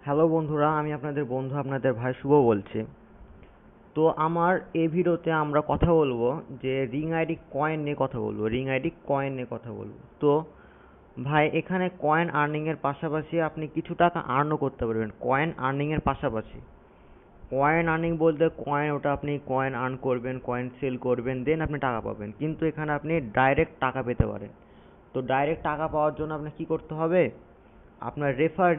Hello বন্ধুরা, আমি আপনাদের বন্ধু আপনাদের ভাই শুভ বলছি। তো আমার এই ভিডিওতে আমরা কথা বলবো যে রিং আইডি কয়েন নিয়ে কথা বলবো। তো ভাই, এখানে কয়েন আর্নিং এর পাশাপাশি আপনি কিছু টাকা আর্নও করতে পারবেন কয়েন আর্নিং এর পাশাপাশি। কয়েন আর্নিং বলতে কয়েন, ওটা আপনি কয়েন আর্ন করবেন, কয়েন সেল করবেন, দেন আপনি টাকা পাবেন। কিন্তু এখানে আপনি ডাইরেক্ট টাকা পেতে পারেন। তো ডাইরেক্ট টাকা পাওয়ার জন্য আপনার কি করতে হবে? আপনার রেফারেল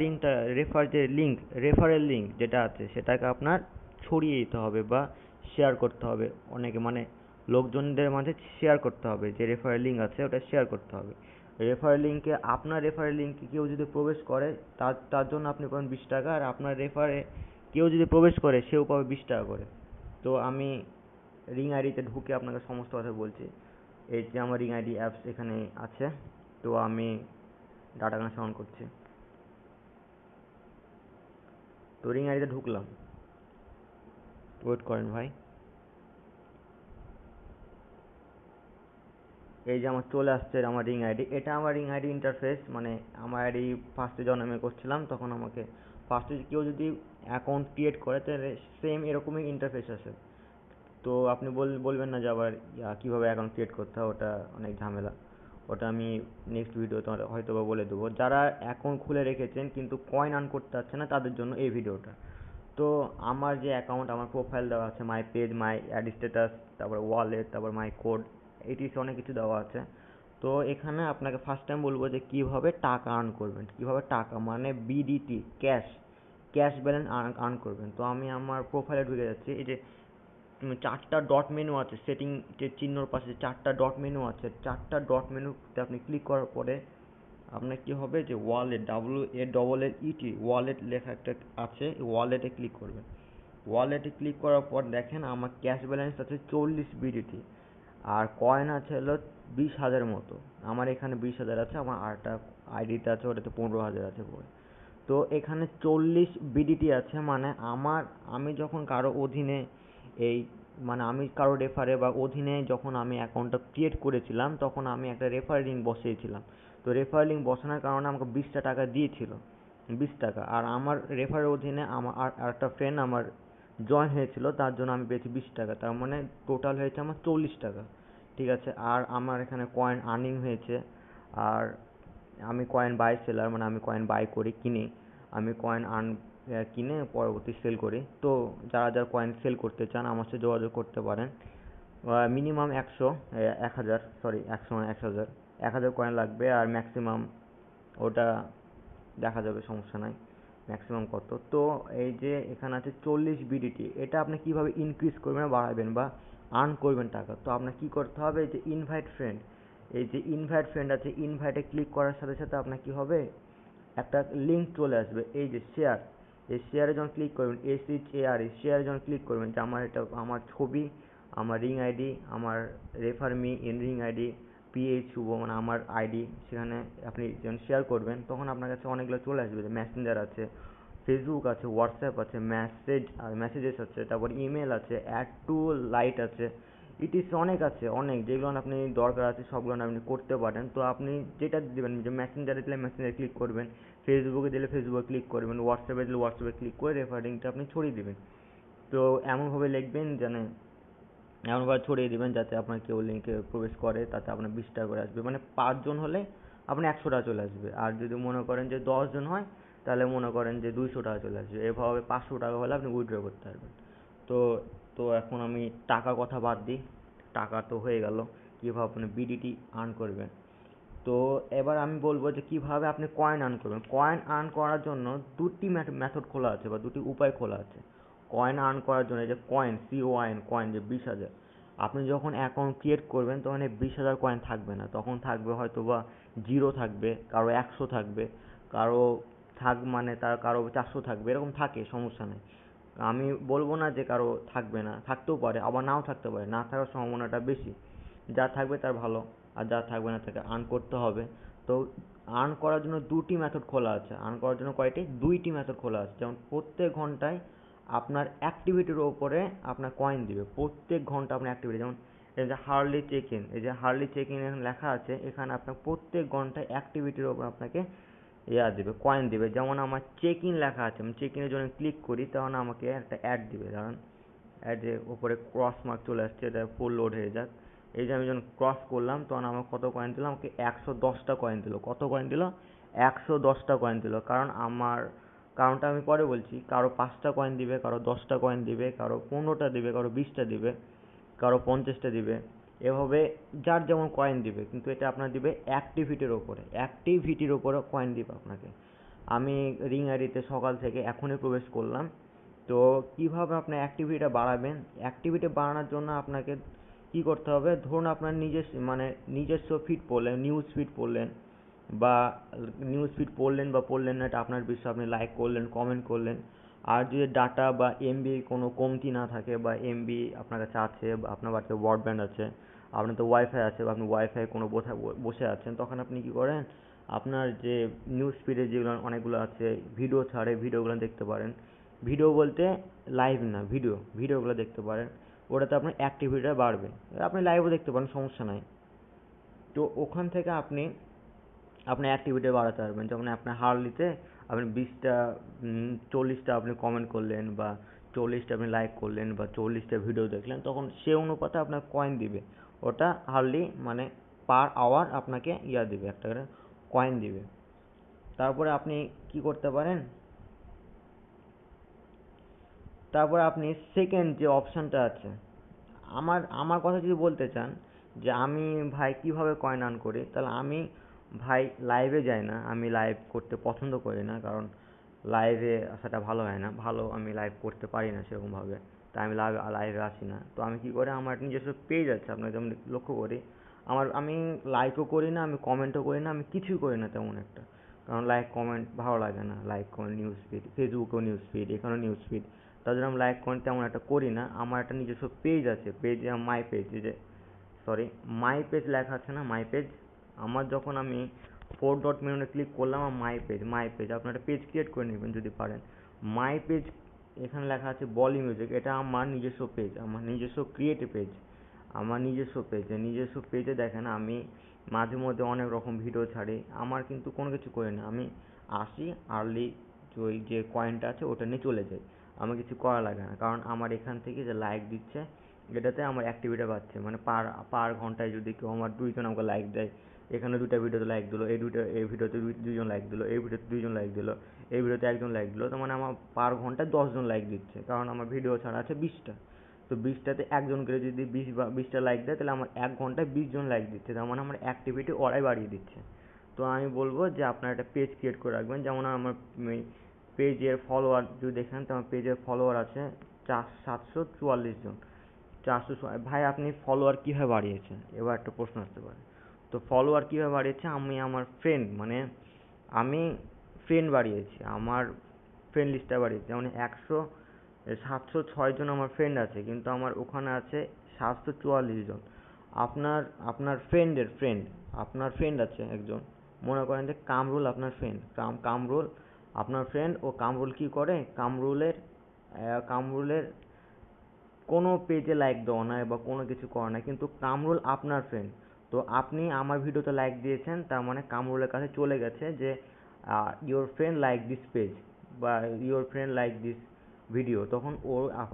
লিঙ্ক যেটা আছে সেটাকে আপনার ছড়িয়ে দিতে হবে বা শেয়ার করতে হবে অনেকে, মানে লোকজনদের মাঝে শেয়ার করতে হবে। যে রেফারেল লিঙ্ক আছে ওটা শেয়ার করতে হবে। আপনার রেফারেল লিঙ্কে কেউ যদি প্রবেশ করে, তার তার জন্য আপনি পাবেন 20 টাকা, আর আপনার রেফারে কেউ যদি প্রবেশ করে সেও পাবে 20 টাকা করে। তো আমি রিং আইডিতে ঢুকে আপনাকে সমস্ত কথা বলছি। এই যে আমার রিং আইডি অ্যাপস এখানে আছে। তো আমি ডাটা কানেকশন অন করছি। তো রিং আইডিতে ঢুকলাম। ওয়েট করেন ভাই। এই যে আমার চলে আসছে আমার রিং আইডি, এটা আমার রিং আইডি ইন্টারফেস। মানে আমার আইডি ফার্স্টে যখন আমি করছিলাম তখন আমাকে ফার্স্টে কেউ যদি অ্যাকাউন্ট ক্রিয়েট করে তাহলে সেম এরকমই ইন্টারফেস আসে। তো আপনি বলবেন না যে আবার কীভাবে অ্যাকাউন্ট ক্রিয়েট করতে হয়, ওটা অনেক ঝামেলা। ওটা আমি নেক্সট ভিডিওতে হয়তো বা বলে দেবো। যারা অ্যাকাউন্ট খুলে রেখেছেন কিন্তু কয়েন আর্ন করতে পারছে না, তাদের জন্য এই ভিডিওটা। তো আমার যে অ্যাকাউন্ট, আমার প্রোফাইল দেওয়া আছে, my page, my add status, তারপর ওয়ালেট, তারপর মাই কোড, এইটিস অনেক কিছু দেওয়া আছে। তো এখানে আপনাকে ফার্স্ট টাইম বলবো যে কীভাবে টাকা আর্ন করবেন, কীভাবে টাকা মানে বিডিটি ক্যাশ ব্যালেন্স আর্ন করবেন। তো আমি আমার প্রোফাইলে ঢুকে যাচ্ছি। এই যে 4টা ডট মেনু আছে, সেটিং যে চিহ্নর পাশে যে 4টা ডট মেনু আছে, 4টা ডট মেনুতে আপনি ক্লিক করার পরে আপনার কি হবে যে ওয়ালেট, WALLET ওয়ালেট লেখা একটা আছে, ওয়ালেটে ক্লিক করবেন। ওয়ালেটে ক্লিক করার পর দেখেন আমার ক্যাশ ব্যালেন্স আছে 40 বিডিটি, আর কয়েন আছে হলো 20,000 মতো। আমার এখানে 20,000 আছে, আমার আরেকটা আইডিতে আছে ওটাতে 15,000 আছে করে। তো এখানে 40 বিডিটি আছে, মানে আমি যখন কারো অধীনে এই মানে আমি কারো রেফারে বা অধীনে যখন আমি অ্যাকাউন্টটা ক্রিয়েট করেছিলাম তখন আমি একটা রেফার লিঙ্ক বসিয়েছিলাম। তো রেফার লিঙ্ক বসানোর কারণে আমাকে 20টা টাকা দিয়েছিল, 20 টাকা। আর আমার রেফারের অধীনে আমার আর একটা ফ্রেন্ড আমার জয়েন হয়েছিল, তার জন্য আমি পেয়েছি 20 টাকা। তার মানে টোটাল হয়েছে আমার 40 টাকা। ঠিক আছে। আর আমার এখানে কয়েন আর্নিং হয়েছে। আর আমি কয়েন বাই সেলার, মানে আমি কয়েন বাই করি, কিনি। আমি কয়েন কিনে পরবর্তী সেল করি। তো যারা কয়েন সেল করতে চান আমার সাথে যোগাযোগ করতে পারেন। মিনিমাম 1,000, সরি 100 না, 1,000, 1,000 কয়েন লাগবে। আর ম্যাক্সিমাম ওটা দেখা যাবে, সমস্যা নাই ম্যাক্সিমাম কত। তো এই যে এখানে আছে 40 বিডিটি, এটা আপনি কিভাবে ইনক্রিজ করবেন, বাড়াবেন বা আর্ন করবেন টাকা। তো আপনার কি করতে হবে, এই যে ইনভাইট ফ্রেন্ড আছে, ইনভাইটে ক্লিক করার সাথে সাথে আপনার কি হবে, একটা লিঙ্ক চলে আসবে। এই যে শেয়ার, এই শেয়ারে যখন ক্লিক করবেন, শেয়ারে যখন ক্লিক করবেন, যে আমার ছবি, আমার রিং আইডি, আমার refer me in ring ID, Shubho, মানে আমার আইডি, সেখানে আপনি যখন শেয়ার করবেন তখন আপনার কাছে অনেকগুলো চলে আসবে। যে মেসেঞ্জার আছে, ফেসবুক আছে, হোয়াটসঅ্যাপ আছে, মেসেজেস আছে, তারপর ইমেল আছে, অ্যাড টু লাইট আছে, অনেক আছে, অনেক যেগুলো আপনি দরকার আছে সবগুলো আপনি করতে পারেন। তো আপনি যেটা দেবেন, যে মেসেঞ্জারে দিলে মেসেঞ্জারে ক্লিক করবেন, ফেসবুকে দিলে ফেসবুকে ক্লিক করবেন, হোয়াটসঅ্যাপে দিলে হোয়াটসঅ্যাপে ক্লিক করে রেফারিংটা আপনি ছড়িয়ে দিবেন। তো এমনভাবে লিখবেন যেন, এমনভাবে ছড়িয়ে দিবেন যাতে আপনার কেউ লিঙ্কে প্রবেশ করে, তাতে আপনার 20 টাকা করে আসবে। মানে 5 জন হলে আপনার 100 টাকা চলে আসবে। আর যদি মনে করেন যে 10 জন হয়, তাহলে মনে করেন যে 200 টাকা চলে আসবে। এভাবে 500 টাকা হলে আপনি উইথড্র করতে পারবেন। তো তো এখন আমি টাকা কথা বাদ দিই, টাকা তো হয়ে গেল, কীভাবে আপনি বিডিটি আর্ন করবেন। তো এবার আমি বলবো যে কীভাবে আপনি কয়েন আর্ন করবেন। কয়েন আর্ন করার জন্য দুটি মেথড খোলা আছে বা দুটি উপায় খোলা আছে কয়েন আর্ন করার জন্য। এই যে কয়েন যে 20,000, আপনি যখন অ্যাকাউন্ট ক্রিয়েট করবেন তখন এই 20,000 কয়েন থাকবে না, তখন থাকবে হয়তো বা 0 থাকবে, কারো 100 থাকবে, কারো মানে কারো 400 থাকবে, এরকম থাকে, সমস্যা নেই। আমি বলবো না যে কারো থাকবে না, থাকতেও পারে, আবার নাও থাকতে পারে, না থাকার সম্ভাবনাটা বেশি। যার থাকবে তার ভালো, আর যার থাকবে না তাকে আর্ন করতে হবে। তো আর্ন করার জন্য দুটি মেথড খোলা আছে। আর্ন করার জন্য কয়টি? 2টি মেথড খোলা আছে। যেমন প্রত্যেক ঘন্টায় আপনার অ্যাক্টিভিটির ওপরে আপনার কয়েন দিবে, প্রত্যেক ঘন্টা আপনার অ্যাক্টিভিটি। যেমন এই যে হার্লি চেক ইন এখানে লেখা আছে, এখানে আপনার প্রত্যেক ঘন্টায় অ্যাক্টিভিটির ওপর আপনাকে দিবে, কয়েন দিবে। যেমন আমার চেক ইন লেখা আছে, আমি চেক ইনের জন্য ক্লিক করি, তখন আমাকে একটা অ্যাড দিবে। কারণ অ্যাড যে উপরে ক্রস মার্ক চলে আসছে, এটা ফুল লোড হয়ে যাক। এই যে আমি যখন ক্রস করলাম তখন আমার কত কয়েন দিল, আমাকে 110টা কয়েন দিল। কত কয়েন দিল? 110টা কয়েন দিল। কারণটা আমি পরে বলছি। কারো 5টা কয়েন দিবে, কারো 10টা কয়েন দিবে, কারো 15টা দিবে, কারো 20টা দিবে, কারো 50টা দিবে। এভাবে যার যেমন কয়েন দিবে, কিন্তু এটা আপনার দিবে অ্যাক্টিভিটির ওপরে কয়েন দিবে আপনাকে। আমি রিং আইডিতে সকাল থেকে এখনই প্রবেশ করলাম। তো কিভাবে আপনার অ্যাক্টিভিটিটা বাড়াবেন? অ্যাক্টিভিটি বাড়ানোর জন্য আপনাকে কি করতে হবে? ধরুন আপনার নিজস্ব ফিড পড়লেন, নিউজ ফিড পড়লেন, বা পড়লেন না, এটা আপনার বিষয়। আপনি লাইক করলেন, কমেন্ট করলেন। আর যদি ডাটা বা এমবি কোনো কমতি না থাকে, বা এমবি আপনার কাছে আছে, বা আপনার বাড়িতে ব্রডব্যান্ড আছে, আপনার তো ওয়াইফাই আছে, বা আপনি ওয়াইফাই কোনো বসে আছেন, তখন আপনি কি করেন? আপনার যে নিউজ ফিডে যেগুলো অনেকগুলো আছে, ভিডিও ছাড়ে, ভিডিওগুলো দেখতে পারেন। ভিডিও বলতে লাইভ না, ভিডিওগুলো দেখতে পারেন। ওটাতে আপনার অ্যাক্টিভিটিটা বাড়বে। আপনি লাইভও দেখতে পারেন, সমস্যা নাই। তো ওখান থেকে আপনি আপনার অ্যাক্টিভিটি বাড়াতে পারবেন। যেমন আপনার হার্ডলিতে আপনি 20টা 40টা আপনি কমেন্ট করলেন, বা 40টা আপনি লাইক করলেন, বা 40টা ভিডিও দেখলেন, তখন সে অনুপাতে আপনার কয়েন দিবে। ওটা হার্ডলি মানে পার আওয়ার আপনাকে দিবে, একটা করে কয়েন দিবে। তারপরে আপনি কি করতে পারেন? তারপরে আপনি সেকেন্ড যে অপশনটা আছে, আমার কথা যদি বলতে চান যে আমি ভাই কিভাবে কয়েন আর্ন করি, তাহলে আমি ভাই লাইভে যাই না। আমি লাইভ করতে পছন্দ করি না, কারণ লাইভে আসাটা ভালো হয় না। আমি লাইভ করতে পারি না সেরকমভাবে, তাই আমি লাইভে আসি না। তো আমি কি করি, আমার নিজস্ব পেজ আছে, আপনার যেমন লক্ষ্য করি। আমি লাইকও করি না, আমি কমেন্টও করি না, আমি কিছুই করি না তেমন একটা। কারণ লাইক কমেন্ট ভালো লাগে না। লাইক কমেন্ট, নিউজ ফিড, ফেসবুকেও নিউজ ফিড, এখানেও নিউজ ফিড, তার জন্য আমি লাইক কমেন্ট তেমন একটা করি না। আমার একটা নিজস্ব পেজ আছে, মাই পেজ, মাই পেজ লেখা আছে না, মাই পেজ। আমি 4 ডট মেনুতে ক্লিক করলাম, আমার মাই পেজ আপনার একটা পেজ ক্রিয়েট করে নেবেন যদি পারেন। মাই পেজ, এখানে লেখা আছে বলি মিউজিক, এটা আমার নিজস্ব পেজ, আমার নিজস্ব ক্রিয়েটিভ পেজ, আমার নিজস্ব পেজে দেখেন আমি মাঝে মধ্যে অনেক রকম ভিডিও ছাড়ি। আমার কিন্তু কোনো কিছু করি না, আমি আসি আর্লি, ওই যে কয়েনটা আছে ওটা নিয়ে চলে যাই। আমার কিছু করা লাগে না, কারণ আমার এখান থেকে যে লাইক দিচ্ছে, এটাতে আমার অ্যাক্টিভিটি বাড়ছে। মানে পার পার ঘন্টায় যদি কেউ আমার 2জন আমাকে লাইক দেয়, এখানে 2টা ভিডিওতে লাইক দিলো, এই ভিডিওতে 2জন লাইক দিলো, এই ভিডিওতে 2জন লাইক দিলো, এই ভিডিওতে 1জন লাইক দিলো, তার মানে আমার পার ঘন্টায় 10জন লাইক দিচ্ছে। কারণ আমার ভিডিও ছাড়া আছে 20টা। তো 20টাতে একজন করে যদি 20টা লাইক দেয়, তাহলে আমার 1 ঘন্টায় 20জন লাইক দিচ্ছে, তার মানে আমার অ্যাক্টিভিটি ওরাই বাড়িয়ে দিচ্ছে। তো আমি বলবো যে আপনার একটা পেজ ক্রিয়েট করে রাখবেন। যেমন আমার পেজের ফলোয়ার যদি দেখেন, তো আমার পেজের ফলোয়ার আছে 744 জন। ভাই আপনি ফলোয়ার কীভাবে বাড়িয়েছেন, এবার একটা প্রশ্ন আসতে পারে। তো ফলোয়ার কীভাবে বাড়িয়েছে? আমি আমার ফ্রেন্ড, আমি ফ্রেন্ড বাড়িয়েছি, আমার ফ্রেন্ড লিস্টটা বাড়িয়েছি। যেমন 706 জন আমার ফ্রেন্ড আছে, কিন্তু আমার ওখানে আছে 744 জন। আপনার আপনার ফ্রেন্ডের ফ্রেন্ড, আপনার ফ্রেন্ড আছে একজন, মনে করেন যে কামরুল আপনার ফ্রেন্ড, কামরুল আপনার ফ্রেন্ড। ও কামরুল কি করে? কামরুলের কোনো পেজে লাইক দেওয়া নাই বা কোনো কিছু করা নাই, কিন্তু কামরুল আপনার ফ্রেন্ড। তো আপনি আমার ভিডিওতে লাইক দিয়েছেন, তার মানে কামরুলের কাছে চলে গেছে যে your friend like this page, বা your friend like this video. তখন ও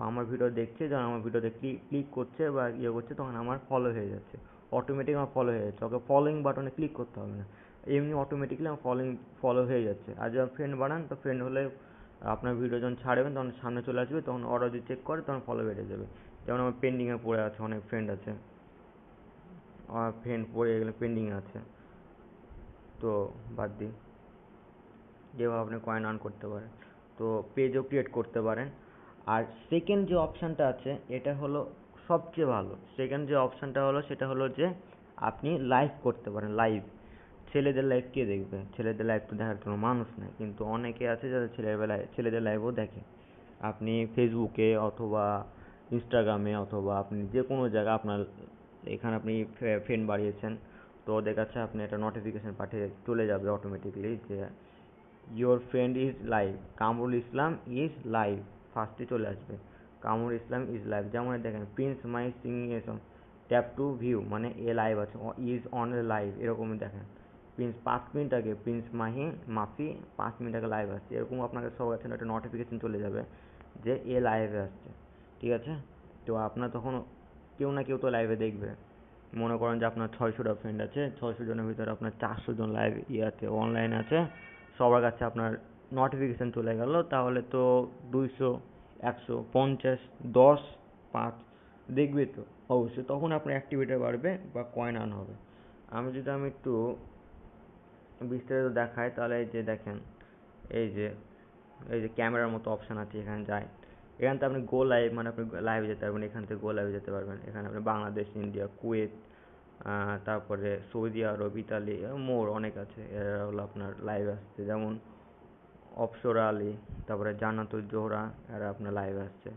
আমার ভিডিও দেখছে, যখন আমার ভিডিওতে ক্লিক করছে বা করছে, তখন আমার ফলো হয়ে যাচ্ছে, অটোমেটিক আমার ফলো হয়ে যাচ্ছে। ওকে ফলোইং বাটনে ক্লিক করতে হবে না, এমনি অটোমেটিক্যালি আমার ফলো হয়ে যাচ্ছে। আর যখন ফ্রেন্ড বানান, তো ফ্রেন্ড হলে আপনার ভিডিও যখন ছাড়বেন তখন সামনে চলে আসবে, তখন ওরা যদি চেক করে তখন ফলো বেড়ে যাবে। যেমন আমার পেন্ডিংয়ে পড়ে আছে, অনেক ফ্রেন্ড আছে, আমার ফ্রেন্ড পড়ে গেলে পেন্ডিংয়ে আছে। তো বাদ দিই, যেভাবে আপনি কয়েন আর্ন করতে পারেন। তো পেজও ক্রিয়েট করতে পারেন। আর সেকেন্ড যে অপশানটা আছে, এটা হলো সবচেয়ে ভালো। সেকেন্ড যে অপশানটা হলো, সেটা হলো যে আপনি লাইভ করতে পারেন। লাইভ, ছেলেদের লাইভ কে দেখবে? ছেলেদের লাইভ তো দেখার কোনো মানুষ নেই, কিন্তু অনেকে আছে যারা ছেলেদের লাইভও দেখে। আপনি ফেসবুকে অথবা ইনস্টাগ্রামে অথবা আপনি যে কোনো জায়গায় আপনার, এখানে আপনি ফ্রেন্ড বাড়িয়েছেন, তো ওদের কাছে আপনি একটা নোটিফিকেশন পাঠিয়ে চলে যাবে অটোমেটিকলি যে your friend is live, Kamrul Islam is live, ফার্স্টে চলে আসবে কামরুল ইসলাম ইজ লাইভ। যেমন দেখেন Prince my singing a song, tap two view, মানে এ লাইভ আছে, ইজ অন এ লাইভ, এরকমই দেখেন। প্রিন্স 5 মিনিট আগে, প্রিন্স মাফি 5 মিনিট আগে লাইভ আসছে, এরকম আপনাকে সবার কাছে একটা নোটিফিকেশন চলে যাবে যে এ লাইভে আসছে, ঠিক আছে? তো আপনার তখন কেউ না কেউ তো লাইভে দেখবে। মনে করেন যে আপনার 600টা ফ্রেন্ড আছে, 600 জনের ভিতরে আপনার 400 জন লাইভ ইয়াতে অনলাইন আছে, সবার কাছে আপনার নোটিফিকেশন চলে গেল, তাহলে তো 200, 100, 50, 10, 5 দেখবে তো অবশ্যই, তখন আপনার অ্যাক্টিভিটি বাড়বে বা কয়েন আর্ন হবে। আমি একটু বিস্তারিত দেখাই, তাহলে এই যে দেখেন, এই যে এই যে ক্যামেরার মতো অপশন আছে, এখানে যায়, এখান থেকে আপনি গো লাইভ, মানে আপনি লাইভে যেতে পারবেন, এখান থেকে গো লাইভে যেতে পারবেন। এখানে আপনি বাংলাদেশ, ইন্ডিয়া, কুয়েত, তারপরে সৌদি আরব, ইতালি, মোর অনেক আছে, এরা হলো আপনার লাইভ আসছে, যেমন অপসরা আলী, তারপরে জান্নাতুল জোহরা, এরা আপনার লাইভ আসছে।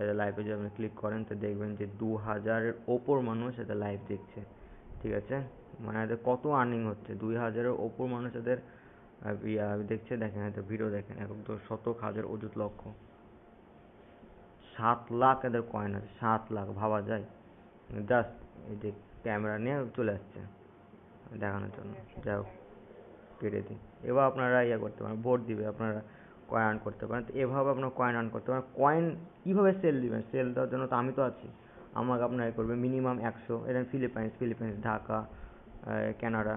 এদের লাইভে যদি আপনি ক্লিক করেন তো দেখবেন যে 2000-এর ওপর মানুষ এদের লাইভ দেখছে, ঠিক আছে? মানে এদের কত আর্নিং হচ্ছে, 2000-এর ওপর মানুষ এদের দেখছে। দেখেন এদের ভিডিও দেখেন, এক তো শতক, হাজার, অযুত, লক্ষ, 7 লাখ এদের কয়েন আছে, 7 লাখ, ভাবা যায়? জাস্ট এই যে ক্যামেরা নিয়ে চলে আসছে দেখানোর জন্য। যাই হোক, কেটে দিই। এবার আপনারা ইয়ে করতে পারেন, ভোট দিবে, আপনারা কয়েন আর্ন করতে পারেন। তো এভাবে আপনার কয়েন আর্ন করতে পারেন। কয়েন কীভাবে সেল দিবেন? সেল দেওয়ার জন্য তো আমি তো আছি, আমাকে আপনার এ করবে মিনিমাম 100, এটা ফিলিপাইন্স, ঢাকা, কানাডা,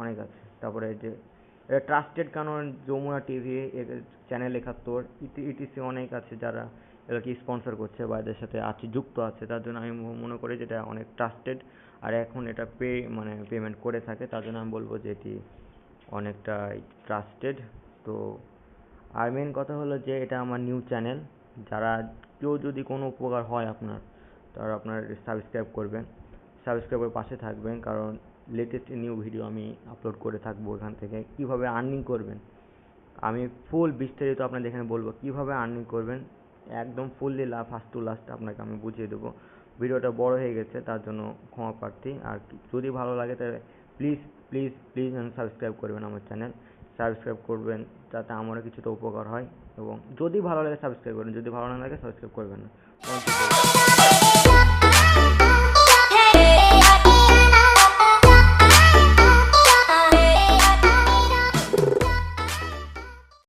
অনেক আছে। তারপরে যে এটা ট্রাস্টেড, কারণ যমুনা টিভি, চ্যানেল 71, ইটিসি অনেক আছে যারা এগুলোকে স্পন্সর করছে বা এদের সাথে আছে, যুক্ত আছে, তার জন্য আমি মনে করি যে এটা অনেক ট্রাস্টেড। আর এখন এটা মানে পেমেন্ট করে থাকে, তার জন্য আমি বলবো যে এটি অনেকটা ট্রাস্টেড। তো আর মেন কথা হলো যে এটা আমার নিউ চ্যানেল, যারা কেউ যদি কোনো উপকার হয় আপনার, তারা আপনার সাবস্ক্রাইব করবেন, সাবস্ক্রাইবের পাশে থাকবেন, কারণ লেটেস্ট নিউ ভিডিও আমি আপলোড করে থাকবো এখান থেকে। কীভাবে আর্নিং করবেন আমি ফুল বিস্তারিত আপনাদের এখানে বলবো, কীভাবে আর্নিং করবেন একদম ফুললি ফার্স্ট টু লাস্ট আপনাকে আমি বুঝিয়ে দেবো। ভিডিওটা বড় হয়ে গেছে, তার জন্য ক্ষমা প্রার্থী। আর যদি ভালো লাগে তাহলে প্লিজ প্লিজ প্লিজ সাবস্ক্রাইব করবেন আমার চ্যানেল, সাবস্ক্রাইব করবেন যাতে আমারও কিছুটা উপকার হয়। এবং যদি ভালো লাগে সাবস্ক্রাইব করবেন, যদি ভালো না লাগে সাবস্ক্রাইব করবেন না।